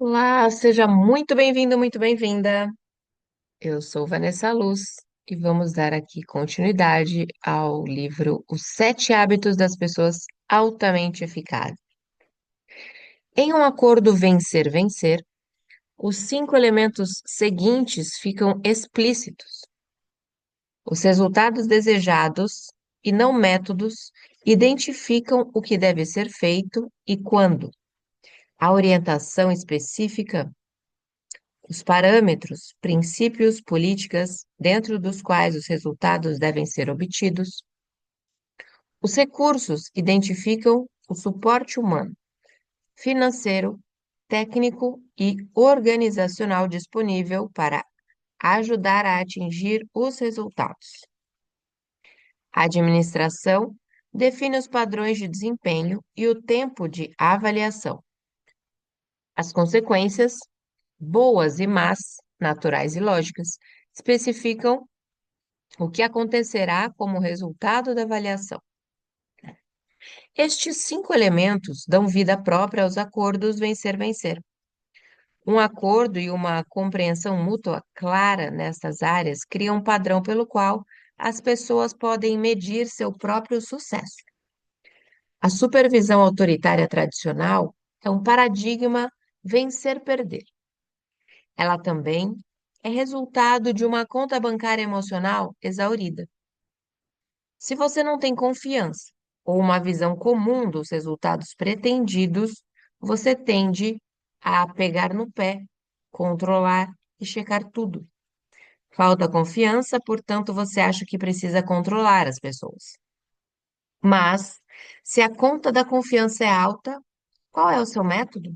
Olá, seja muito bem-vindo, muito bem-vinda. Eu sou Vanessa Luz e vamos dar aqui continuidade ao livro Os Sete Hábitos das Pessoas Altamente Eficazes. Em um acordo vencer-vencer, os cinco elementos seguintes ficam explícitos. Os resultados desejados e não métodos identificam o que deve ser feito e quando. A orientação específica, os parâmetros, princípios, políticas dentro dos quais os resultados devem ser obtidos. Os recursos identificam o suporte humano, financeiro, técnico e organizacional disponível para ajudar a atingir os resultados. A administração define os padrões de desempenho e o tempo de avaliação. As consequências, boas e más, naturais e lógicas, especificam o que acontecerá como resultado da avaliação. Estes cinco elementos dão vida própria aos acordos vencer-vencer. Um acordo e uma compreensão mútua clara nestas áreas criam um padrão pelo qual as pessoas podem medir seu próprio sucesso. A supervisão autoritária tradicional é um paradigma vencer-perder. Ela também é resultado de uma conta bancária emocional exaurida. Se você não tem confiança ou uma visão comum dos resultados pretendidos, você tende a pegar no pé, controlar e checar tudo. Falta confiança, portanto, você acha que precisa controlar as pessoas. Mas, se a conta da confiança é alta, qual é o seu método?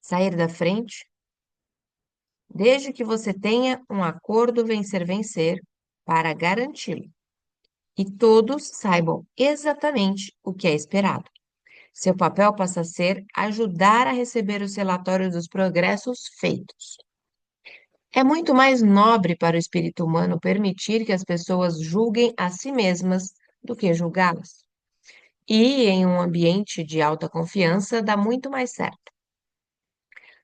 Sair da frente? Desde que você tenha um acordo vencer-vencer para garanti-lo e todos saibam exatamente o que é esperado. Seu papel passa a ser ajudar a receber os relatórios dos progressos feitos. É muito mais nobre para o espírito humano permitir que as pessoas julguem a si mesmas do que julgá-las. E, em um ambiente de alta confiança, dá muito mais certo.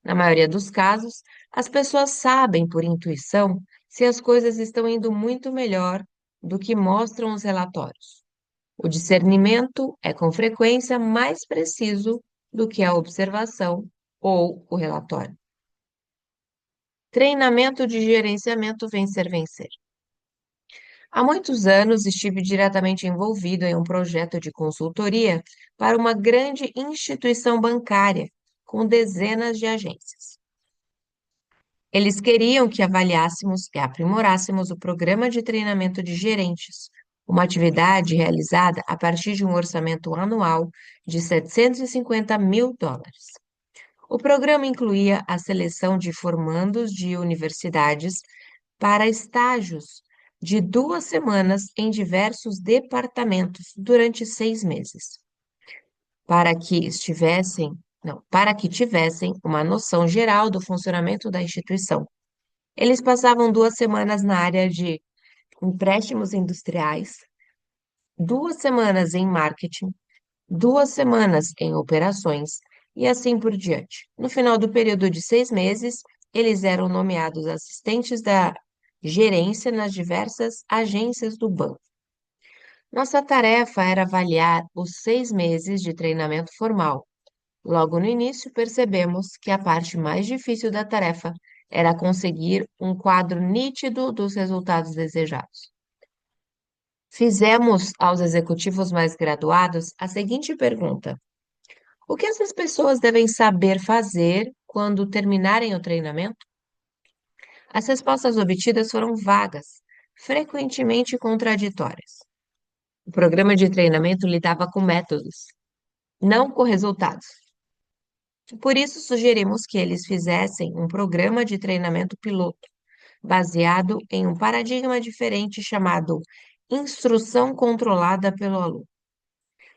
Na maioria dos casos, as pessoas sabem por intuição se as coisas estão indo muito melhor do que mostram os relatórios. O discernimento é com frequência mais preciso do que a observação ou o relatório. Treinamento de gerenciamento vencer-vencer. Há muitos anos estive diretamente envolvido em um projeto de consultoria para uma grande instituição bancária com dezenas de agências. Eles queriam que avaliássemos e aprimorássemos o programa de treinamento de gerentes, uma atividade realizada a partir de um orçamento anual de US$ 750 mil. O programa incluía a seleção de formandos de universidades para estágios de 2 semanas em diversos departamentos durante 6 meses, para que estivessem, não, para que tivessem uma noção geral do funcionamento da instituição. Eles passavam 2 semanas na área de empréstimos industriais, 2 semanas em marketing, 2 semanas em operações e assim por diante. No final do período de 6 meses, eles eram nomeados assistentes da gerência nas diversas agências do banco. Nossa tarefa era avaliar os 6 meses de treinamento formal. Logo no início, percebemos que a parte mais difícil da tarefa era conseguir um quadro nítido dos resultados desejados. Fizemos aos executivos mais graduados a seguinte pergunta: o que essas pessoas devem saber fazer quando terminarem o treinamento? As respostas obtidas foram vagas, frequentemente contraditórias. O programa de treinamento lidava com métodos, não com resultados. Por isso, sugerimos que eles fizessem um programa de treinamento piloto, baseado em um paradigma diferente chamado instrução controlada pelo aluno.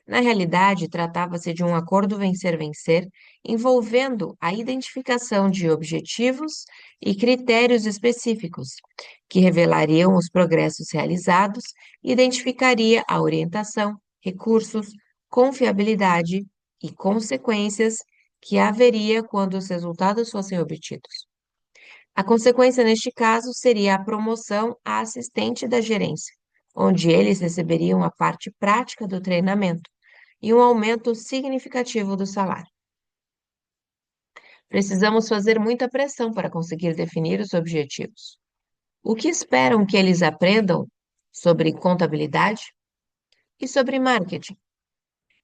Na realidade, tratava-se de um acordo vencer-vencer, envolvendo a identificação de objetivos e critérios específicos, que revelariam os progressos realizados, identificaria a orientação, recursos, confiabilidade e consequências que haveria quando os resultados fossem obtidos. A consequência, neste caso, seria a promoção a assistente da gerência, onde eles receberiam a parte prática do treinamento e um aumento significativo do salário. Precisamos fazer muita pressão para conseguir definir os objetivos. O que esperam que eles aprendam sobre contabilidade e sobre marketing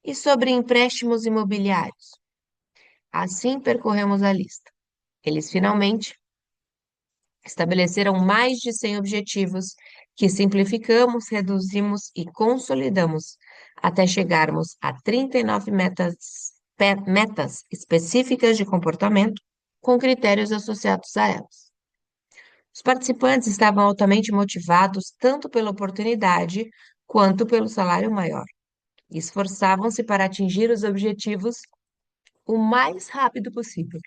e sobre empréstimos imobiliários? Assim percorremos a lista. Eles finalmente estabeleceram mais de 100 objetivos que simplificamos, reduzimos e consolidamos até chegarmos a 39 metas específicas de comportamento com critérios associados a elas. Os participantes estavam altamente motivados tanto pela oportunidade quanto pelo salário maior e esforçavam-se para atingir os objetivos o mais rápido possível.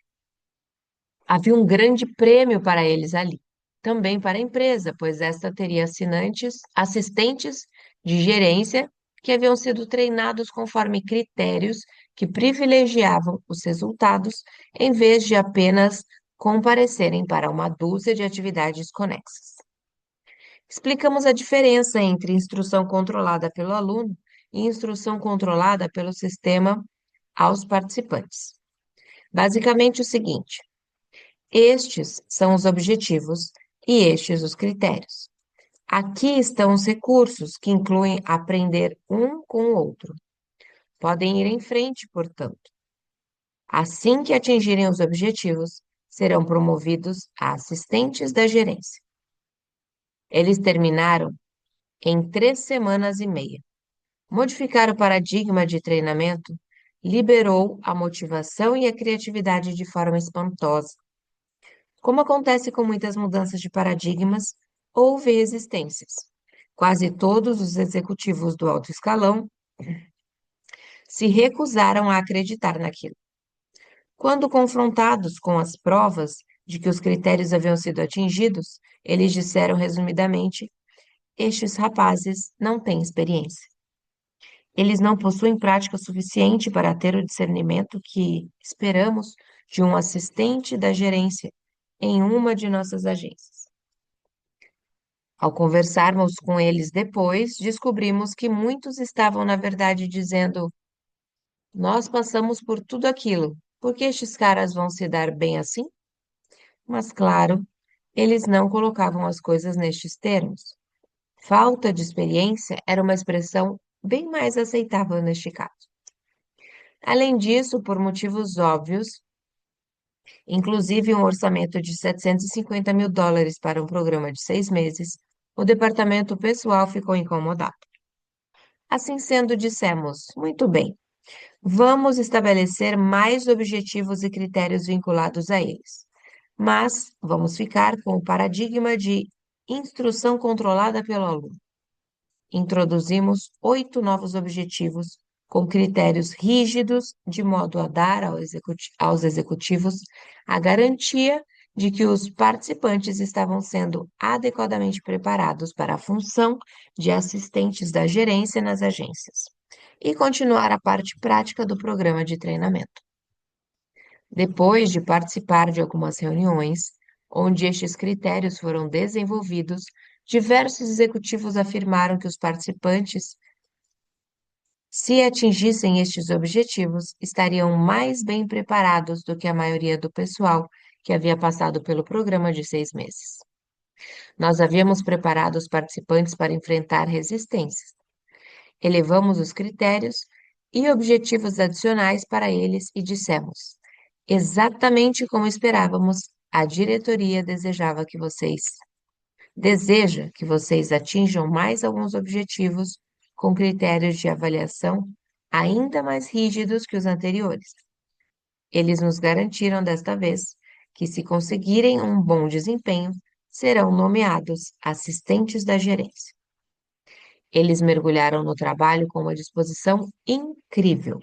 Havia um grande prêmio para eles ali, também para a empresa, pois esta teria assistentes de gerência que haviam sido treinados conforme critérios que privilegiavam os resultados, em vez de apenas comparecerem para uma dúzia de atividades conexas. Explicamos a diferença entre instrução controlada pelo aluno e instrução controlada pelo sistema aos participantes. Basicamente o seguinte: estes são os objetivos e estes os critérios. Aqui estão os recursos que incluem aprender um com o outro. Podem ir em frente, portanto. Assim que atingirem os objetivos, serão promovidos a assistentes da gerência. Eles terminaram em 3 semanas e meia. Modificar o paradigma de treinamento liberou a motivação e a criatividade de forma espantosa. Como acontece com muitas mudanças de paradigmas, houve resistências. Quase todos os executivos do alto escalão se recusaram a acreditar naquilo. Quando confrontados com as provas de que os critérios haviam sido atingidos, eles disseram resumidamente: estes rapazes não têm experiência. Eles não possuem prática suficiente para ter o discernimento que esperamos de um assistente da gerência em uma de nossas agências. Ao conversarmos com eles depois, descobrimos que muitos estavam, na verdade, dizendo: nós passamos por tudo aquilo, por que estes caras vão se dar bem assim? Mas, claro, eles não colocavam as coisas nestes termos. Falta de experiência era uma expressão bem mais aceitável neste caso. Além disso, por motivos óbvios, inclusive um orçamento de US$ 750.000 para um programa de 6 meses, o departamento pessoal ficou incomodado. Assim sendo, dissemos: muito bem, vamos estabelecer mais objetivos e critérios vinculados a eles. Mas vamos ficar com o paradigma de instrução controlada pelo aluno. Introduzimos 8 novos objetivos com critérios rígidos, de modo a dar aos executivos a garantia de que os participantes estavam sendo adequadamente preparados para a função de assistentes da gerência nas agências e continuar a parte prática do programa de treinamento. Depois de participar de algumas reuniões, onde estes critérios foram desenvolvidos, diversos executivos afirmaram que os participantes, se atingissem estes objetivos, estariam mais bem preparados do que a maioria do pessoal que havia passado pelo programa de 6 meses. Nós havíamos preparado os participantes para enfrentar resistências. Elevamos os critérios e objetivos adicionais para eles e dissemos: exatamente como esperávamos, a diretoria deseja que vocês atinjam mais alguns objetivos com critérios de avaliação ainda mais rígidos que os anteriores. Eles nos garantiram desta vez que, se conseguirem um bom desempenho, serão nomeados assistentes da gerência. Eles mergulharam no trabalho com uma disposição incrível.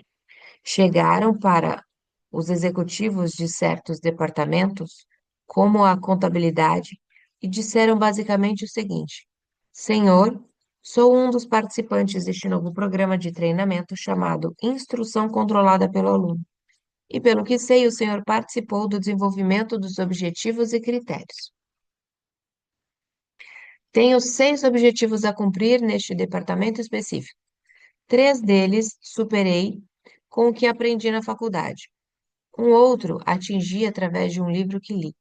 Chegaram para os executivos de certos departamentos, como a contabilidade, e disseram basicamente o seguinte: Senhor, sou um dos participantes deste novo programa de treinamento chamado Instrução Controlada pelo Aluno. e pelo que sei, o senhor participou do desenvolvimento dos objetivos e critérios. Tenho 6 objetivos a cumprir neste departamento específico. 3 deles superei com o que aprendi na faculdade. Um outro atingi através de um livro que li.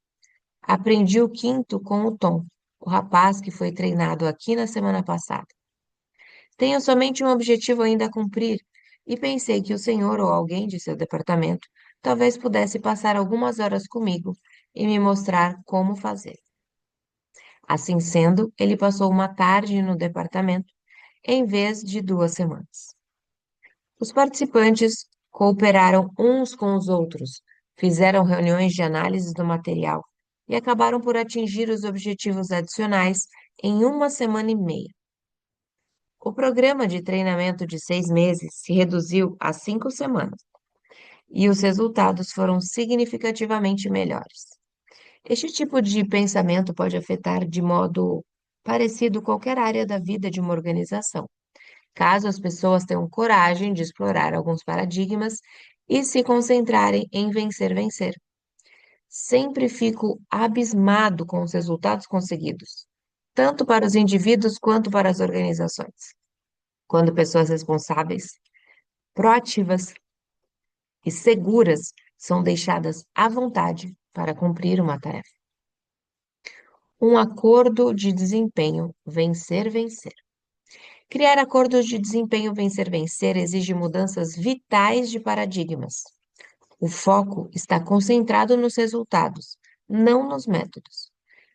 Aprendi o quinto com o Tom, o rapaz que foi treinado aqui na semana passada. Tenho somente um objetivo ainda a cumprir e pensei que o senhor ou alguém de seu departamento talvez pudesse passar algumas horas comigo e me mostrar como fazer. Assim sendo, ele passou uma tarde no departamento em vez de 2 semanas. Os participantes cooperaram uns com os outros, fizeram reuniões de análise do material e acabaram por atingir os objetivos adicionais em 1 semana e meia. O programa de treinamento de 6 meses se reduziu a 5 semanas e os resultados foram significativamente melhores. Este tipo de pensamento pode afetar de modo parecido qualquer área da vida de uma organização, caso as pessoas tenham coragem de explorar alguns paradigmas e se concentrarem em vencer-vencer. Sempre fico abismado com os resultados conseguidos, tanto para os indivíduos quanto para as organizações, quando pessoas responsáveis, proativas e seguras são deixadas à vontade para cumprir uma tarefa. Um acordo de desempenho vencer-vencer. Criar acordos de desempenho vencer-vencer exige mudanças vitais de paradigmas. O foco está concentrado nos resultados, não nos métodos.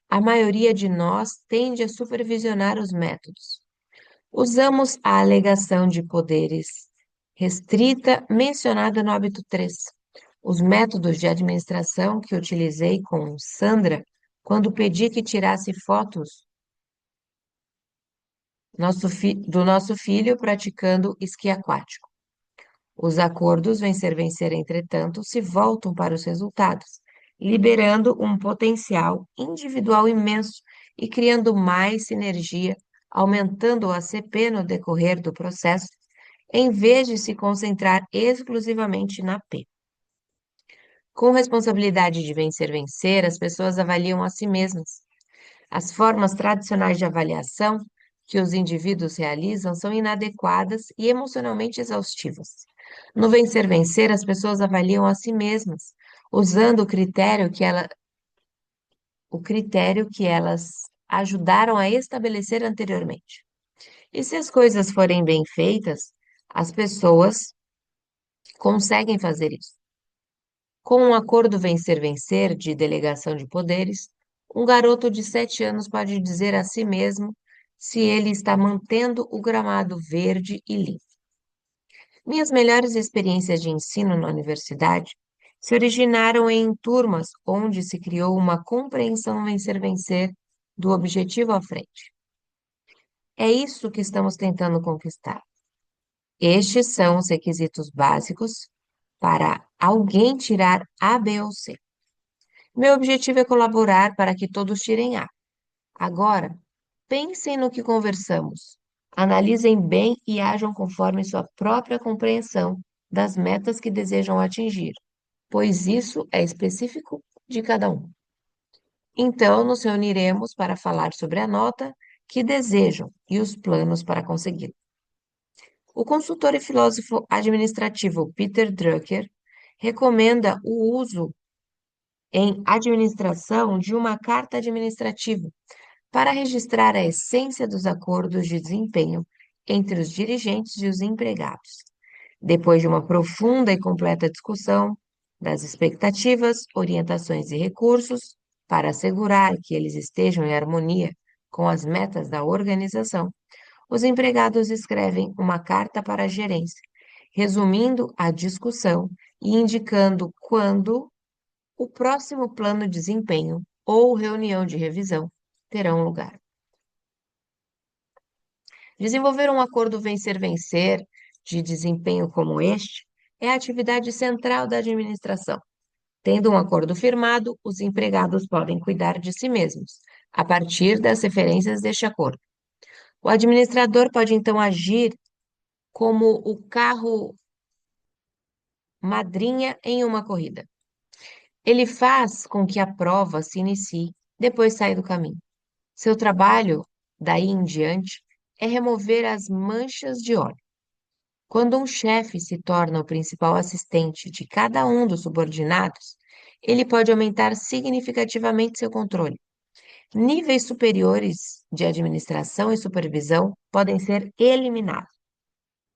A maioria de nós tende a supervisionar os métodos. Usamos a alegação de poderes restrita mencionada no hábito 3. Os métodos de administração que utilizei com Sandra quando pedi que tirasse fotos do nosso filho praticando esqui aquático. Os acordos vencer-vencer, entretanto, se voltam para os resultados, liberando um potencial individual imenso e criando mais sinergia, aumentando o ACP no decorrer do processo, em vez de se concentrar exclusivamente na P. Com responsabilidade de vencer-vencer, as pessoas avaliam a si mesmas. As formas tradicionais de avaliação que os indivíduos realizam são inadequadas e emocionalmente exaustivas. No vencer-vencer, as pessoas avaliam a si mesmas, usando o critério que elas ajudaram a estabelecer anteriormente. E se as coisas forem bem feitas, as pessoas conseguem fazer isso. Com um acordo vencer-vencer de delegação de poderes, um garoto de 7 anos pode dizer a si mesmo se ele está mantendo o gramado verde e limpo. Minhas melhores experiências de ensino na universidade se originaram em turmas onde se criou uma compreensão vencer-vencer do objetivo à frente. É isso que estamos tentando conquistar. Estes são os requisitos básicos para alguém tirar A, B ou C. Meu objetivo é colaborar para que todos tirem A. Agora, pensem no que conversamos. Analisem bem e ajam conforme sua própria compreensão das metas que desejam atingir, pois isso é específico de cada um. Então, nos reuniremos para falar sobre a nota que desejam e os planos para consegui-la. O consultor e filósofo administrativo Peter Drucker recomenda o uso em administração de uma carta administrativa para registrar a essência dos acordos de desempenho entre os dirigentes e os empregados. Depois de uma profunda e completa discussão das expectativas, orientações e recursos, para assegurar que eles estejam em harmonia com as metas da organização, os empregados escrevem uma carta para a gerência, resumindo a discussão e indicando quando o próximo plano de desempenho ou reunião de revisão terão lugar. Desenvolver um acordo vencer-vencer de desempenho como este é a atividade central da administração. Tendo um acordo firmado, os empregados podem cuidar de si mesmos, a partir das referências deste acordo. O administrador pode então agir como o carro madrinha em uma corrida. Ele faz com que a prova se inicie, depois sai do caminho. Seu trabalho, daí em diante, é remover as manchas de óleo. Quando um chefe se torna o principal assistente de cada um dos subordinados, ele pode aumentar significativamente seu controle. Níveis superiores de administração e supervisão podem ser eliminados.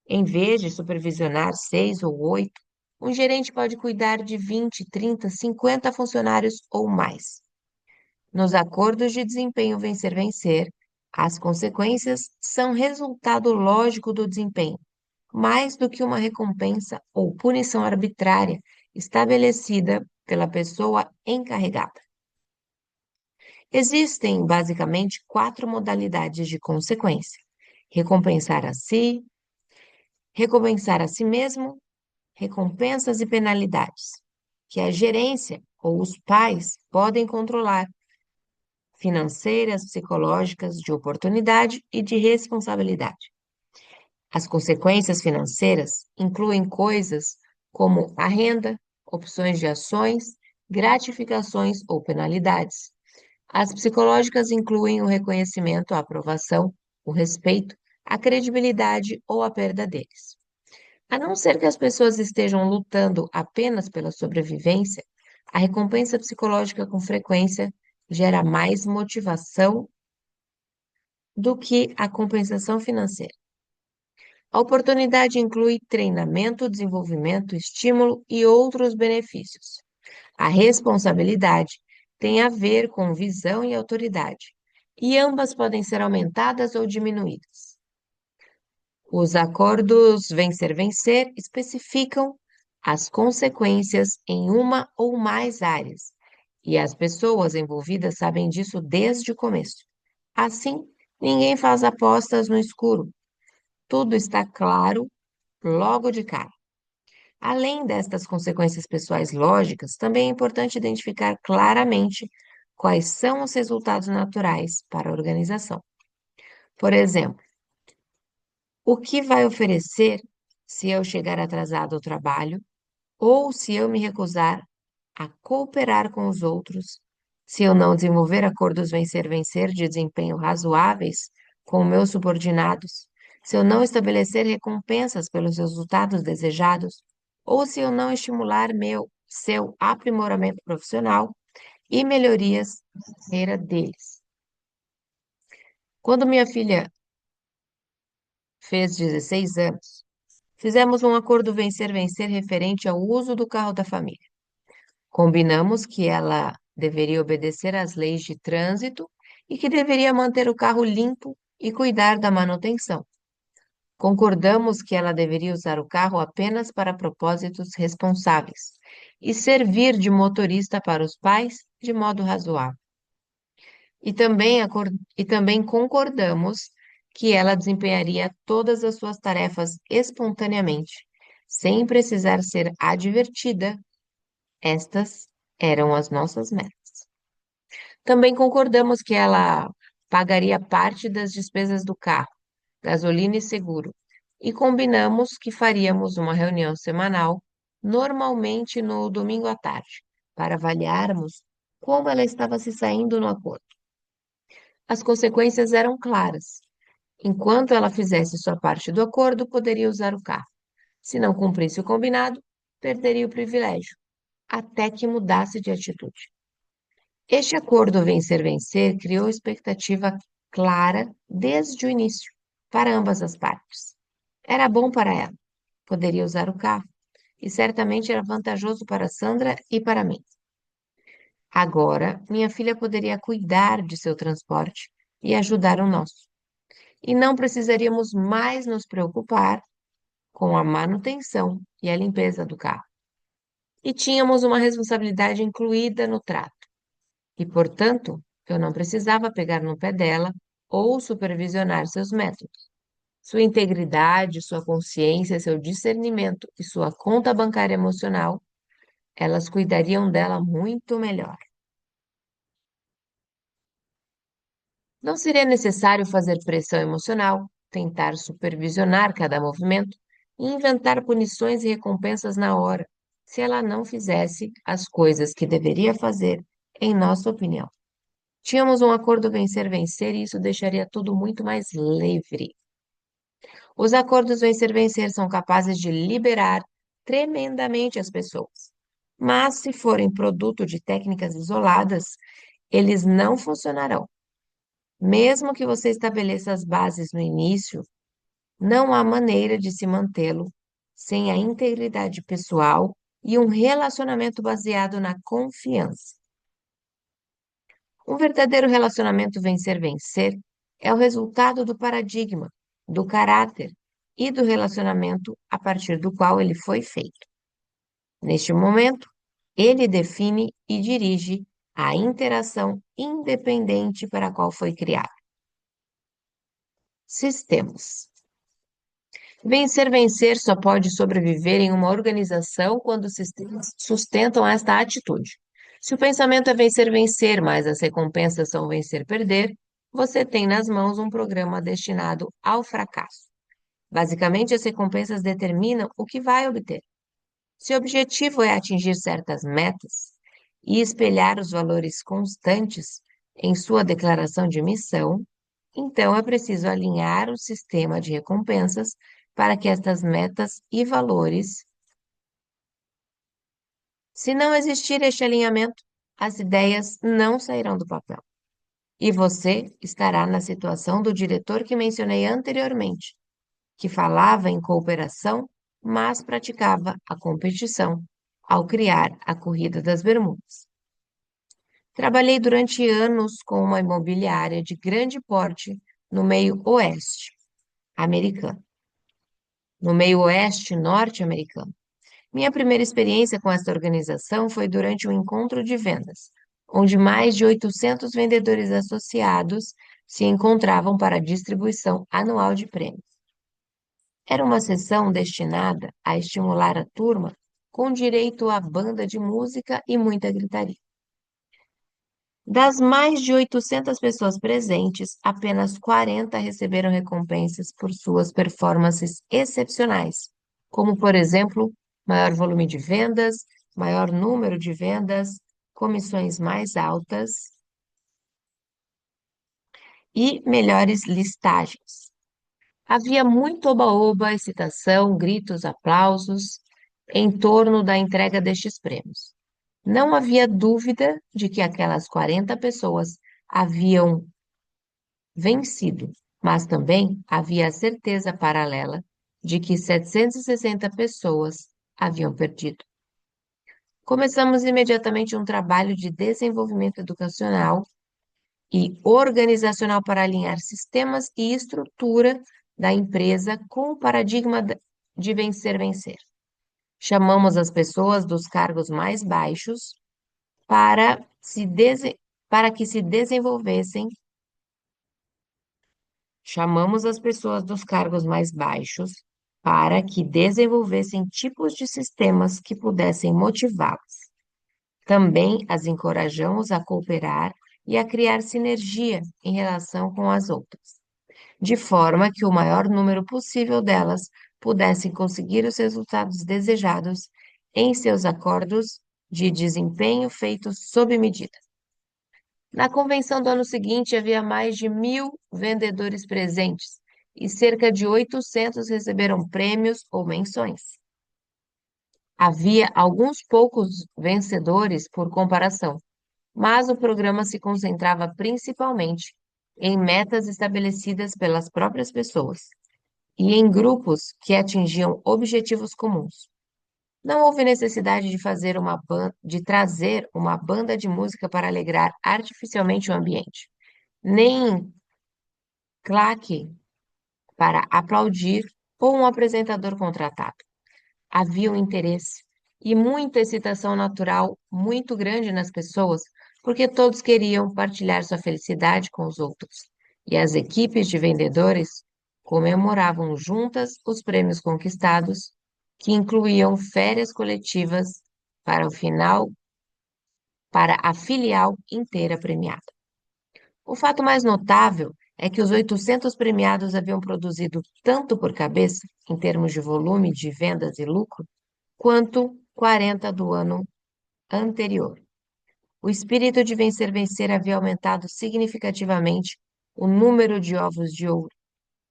Em vez de supervisionar 6 ou 8, um gerente pode cuidar de 20, 30, 50 funcionários ou mais. Nos acordos de desempenho vencer-vencer, as consequências são resultado lógico do desempenho, mais do que uma recompensa ou punição arbitrária estabelecida pela pessoa encarregada. Existem basicamente 4 modalidades de consequência: recompensar a si, recompensar a si mesmo, recompensas e penalidades, que a gerência ou os pais podem controlar, financeiras, psicológicas, de oportunidade e de responsabilidade. As consequências financeiras incluem coisas como a renda, opções de ações, gratificações ou penalidades. As psicológicas incluem o reconhecimento, a aprovação, o respeito, a credibilidade ou a perda deles. A não ser que as pessoas estejam lutando apenas pela sobrevivência, a recompensa psicológica com frequência gera mais motivação do que a compensação financeira. A oportunidade inclui treinamento, desenvolvimento, estímulo e outros benefícios. A responsabilidade tem a ver com visão e autoridade, e ambas podem ser aumentadas ou diminuídas. Os acordos vencer-vencer especificam as consequências em uma ou mais áreas, e as pessoas envolvidas sabem disso desde o começo. Assim, ninguém faz apostas no escuro. Tudo está claro logo de cara. Além destas consequências pessoais lógicas, também é importante identificar claramente quais são os resultados naturais para a organização. Por exemplo, o que vai oferecer se eu chegar atrasado ao trabalho ou se eu me recusar a cooperar com os outros, se eu não desenvolver acordos vencer-vencer de desempenho razoáveis com meus subordinados, se eu não estabelecer recompensas pelos resultados desejados, ou se eu não estimular seu aprimoramento profissional e melhorias na carreira deles. Quando minha filha fez 16 anos, fizemos um acordo vencer-vencer referente ao uso do carro da família. Combinamos que ela deveria obedecer às leis de trânsito e que deveria manter o carro limpo e cuidar da manutenção. Concordamos que ela deveria usar o carro apenas para propósitos responsáveis e servir de motorista para os pais de modo razoável. E também concordamos que ela desempenharia todas as suas tarefas espontaneamente, sem precisar ser advertida. Estas eram as nossas metas. Também concordamos que ela pagaria parte das despesas do carro, gasolina e seguro, e combinamos que faríamos uma reunião semanal, normalmente no domingo à tarde, para avaliarmos como ela estava se saindo no acordo. As consequências eram claras. Enquanto ela fizesse sua parte do acordo, poderia usar o carro. Se não cumprisse o combinado, perderia o privilégio, até que mudasse de atitude. Este acordo vencer-vencer criou expectativa clara desde o início, para ambas as partes. Era bom para ela, poderia usar o carro, e certamente era vantajoso para Sandra e para mim. Agora, minha filha poderia cuidar de seu transporte e ajudar o nosso. E não precisaríamos mais nos preocupar com a manutenção e a limpeza do carro. E tínhamos uma responsabilidade incluída no trato. E, portanto, eu não precisava pegar no pé dela ou supervisionar seus métodos. Sua integridade, sua consciência, seu discernimento e sua conta bancária emocional, elas cuidariam dela muito melhor. Não seria necessário fazer pressão emocional, tentar supervisionar cada movimento e inventar punições e recompensas na hora. se ela não fizesse as coisas que deveria fazer, em nossa opinião. Tínhamos um acordo vencer-vencer e isso deixaria tudo muito mais livre. Os acordos vencer-vencer são capazes de liberar tremendamente as pessoas. Mas se forem produto de técnicas isoladas, eles não funcionarão. Mesmo que você estabeleça as bases no início, não há maneira de se mantê-lo sem a integridade pessoal e um relacionamento baseado na confiança. Um verdadeiro relacionamento vencer-vencer é o resultado do paradigma, do caráter e do relacionamento a partir do qual ele foi feito. Neste momento, ele define e dirige a interação independente para a qual foi criado. Sistemas. Vencer-vencer só pode sobreviver em uma organização quando os sistemas sustentam esta atitude. Se o pensamento é vencer-vencer, mas as recompensas são vencer-perder, você tem nas mãos um programa destinado ao fracasso. Basicamente, as recompensas determinam o que vai obter. Se o objetivo é atingir certas metas e espelhar os valores constantes em sua declaração de missão, então é preciso alinhar o sistema de recompensas para que estas metas e valores, se não existir este alinhamento, as ideias não sairão do papel. E você estará na situação do diretor que mencionei anteriormente, que falava em cooperação, mas praticava a competição ao criar a Corrida das Bermudas. Trabalhei durante anos com uma imobiliária de grande porte no meio oeste americano, no meio oeste norte-americano. Minha primeira experiência com esta organização foi durante um encontro de vendas, onde mais de 800 vendedores associados se encontravam para a distribuição anual de prêmios. Era uma sessão destinada a estimular a turma com direito à banda de música e muita gritaria. Das mais de 800 pessoas presentes, apenas 40 receberam recompensas por suas performances excepcionais, como, por exemplo, maior volume de vendas, maior número de vendas, comissões mais altas e melhores listagens. Havia muito oba-oba, excitação, gritos, aplausos em torno da entrega destes prêmios. Não havia dúvida de que aquelas 40 pessoas haviam vencido, mas também havia a certeza paralela de que 760 pessoas haviam perdido. Começamos imediatamente um trabalho de desenvolvimento educacional e organizacional para alinhar sistemas e estrutura da empresa com o paradigma de vencer-vencer. Chamamos as pessoas dos cargos mais baixos para, para que se desenvolvessem. Chamamos as pessoas dos cargos mais baixos para que desenvolvessem tipos de sistemas que pudessem motivá-las. Também as encorajamos a cooperar e a criar sinergia em relação com as outras, de forma que o maior número possível delas pudessem conseguir os resultados desejados em seus acordos de desempenho feitos sob medida. Na convenção do ano seguinte, havia mais de 1.000 vendedores presentes e cerca de 800 receberam prêmios ou menções. Havia alguns poucos vencedores por comparação, mas o programa se concentrava principalmente em metas estabelecidas pelas próprias pessoas e em grupos que atingiam objetivos comuns. Não houve necessidade de trazer uma banda de música para alegrar artificialmente o ambiente, nem claque para aplaudir ou um apresentador contratado. Havia um interesse e muita excitação natural muito grande nas pessoas, porque todos queriam partilhar sua felicidade com os outros. E as equipes de vendedores comemoravam juntas os prêmios conquistados, que incluíam férias coletivas para o final, para a filial inteira premiada. O fato mais notável é que os 800 premiados haviam produzido tanto por cabeça, em termos de volume de vendas e lucro, quanto 40 do ano anterior. O espírito de vencer havia aumentado significativamente o número de ovos de ouro,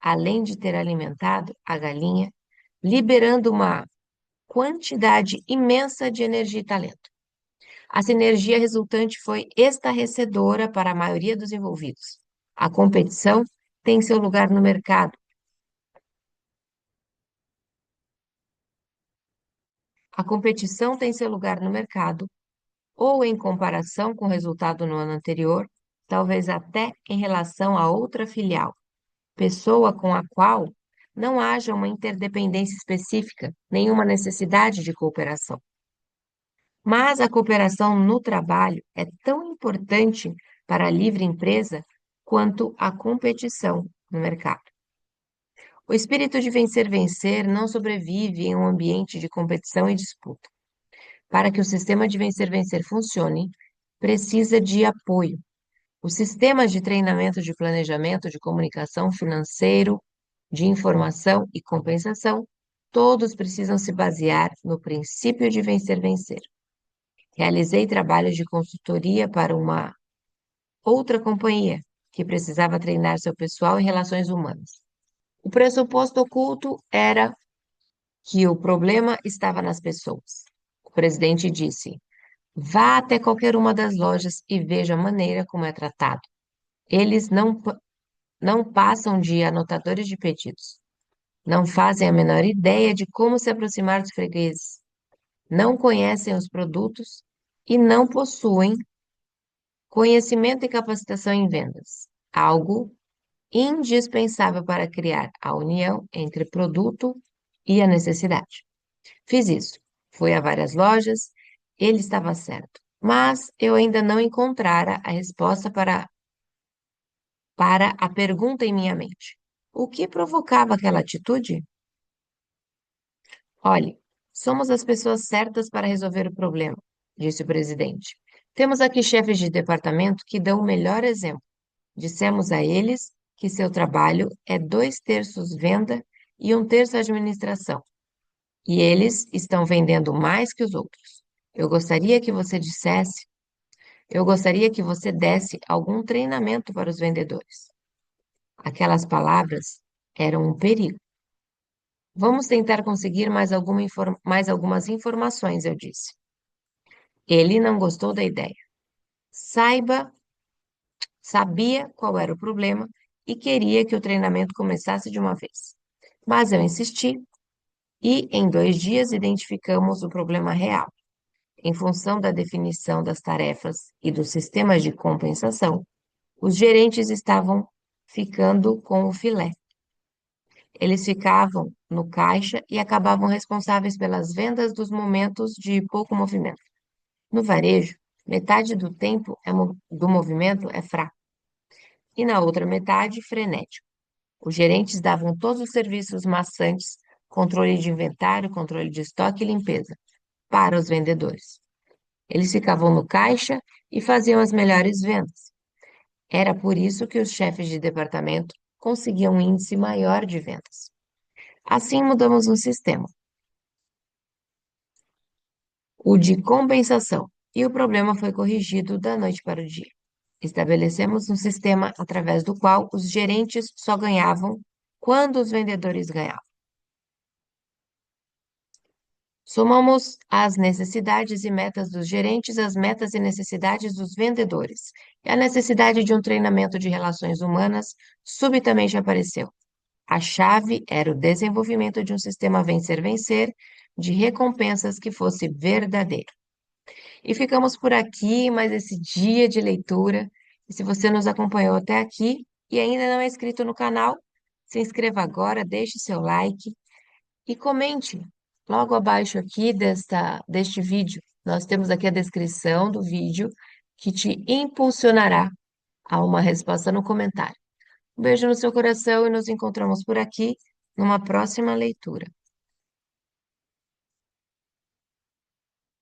além de ter alimentado a galinha, liberando uma quantidade imensa de energia e talento. A sinergia resultante foi estarrecedora para a maioria dos envolvidos. A competição tem seu lugar no mercado. A competição tem seu lugar no mercado, ou em comparação com o resultado no ano anterior, talvez até em relação a outra filial, pessoa com a qual não haja uma interdependência específica, nenhuma necessidade de cooperação. Mas a cooperação no trabalho é tão importante para a livre empresa quanto a competição no mercado. O espírito de vencer não sobrevive em um ambiente de competição e disputa. Para que o sistema de vencer funcione, precisa de apoio. Os sistemas de treinamento de planejamento, de comunicação, financeiro, de informação e compensação, todos precisam se basear no princípio de vencer. Realizei trabalhos de consultoria para uma outra companhia que precisava treinar seu pessoal em relações humanas. O pressuposto oculto era que o problema estava nas pessoas. O presidente disse: vá até qualquer uma das lojas e veja a maneira como é tratado. Eles não passam de anotadores de pedidos. Não fazem a menor ideia de como se aproximar dos fregueses. Não conhecem os produtos e não possuem conhecimento e capacitação em vendas. Algo indispensável para criar a união entre produto e a necessidade. Fiz isso. Fui a várias lojas, ele estava certo. Mas eu ainda não encontrara a resposta para a pergunta em minha mente. O que provocava aquela atitude? Olhe, somos as pessoas certas para resolver o problema, disse o presidente. Temos aqui chefes de departamento que dão o melhor exemplo. Dissemos a eles que seu trabalho é 2/3 venda e 1/3 administração. E eles estão vendendo mais que os outros. Eu gostaria que você dissesse, eu gostaria que você desse algum treinamento para os vendedores. Aquelas palavras eram um perigo. Vamos tentar conseguir mais algumas informações, eu disse. Ele não gostou da ideia. Saiba, sabia qual era o problema e queria que o treinamento começasse de uma vez. Mas eu insisti e, em 2 dias, identificamos o problema real. Em função da definição das tarefas e dos sistemas de compensação, os gerentes estavam ficando com o filé. Eles ficavam no caixa e acabavam responsáveis pelas vendas dos momentos de pouco movimento. No varejo, metade do tempo do movimento é fraco e na outra metade, frenético. Os gerentes davam todos os serviços maçantes, controle de inventário, controle de estoque e limpeza, para os vendedores. Eles ficavam no caixa e faziam as melhores vendas. Era por isso que os chefes de departamento conseguiam um índice maior de vendas. Assim mudamos um sistema, o de compensação, e o problema foi corrigido da noite para o dia. Estabelecemos um sistema através do qual os gerentes só ganhavam quando os vendedores ganhavam. Somamos as necessidades e metas dos gerentes às metas e necessidades dos vendedores. E a necessidade de um treinamento de relações humanas subitamente apareceu. A chave era o desenvolvimento de um sistema vencer de recompensas que fosse verdadeiro. E ficamos por aqui mais esse dia de leitura. E se você nos acompanhou até aqui e ainda não é inscrito no canal, se inscreva agora, deixe seu like e comente logo abaixo aqui deste vídeo. Nós temos aqui a descrição do vídeo que te impulsionará a uma resposta no comentário. Um beijo no seu coração e nos encontramos por aqui numa próxima leitura.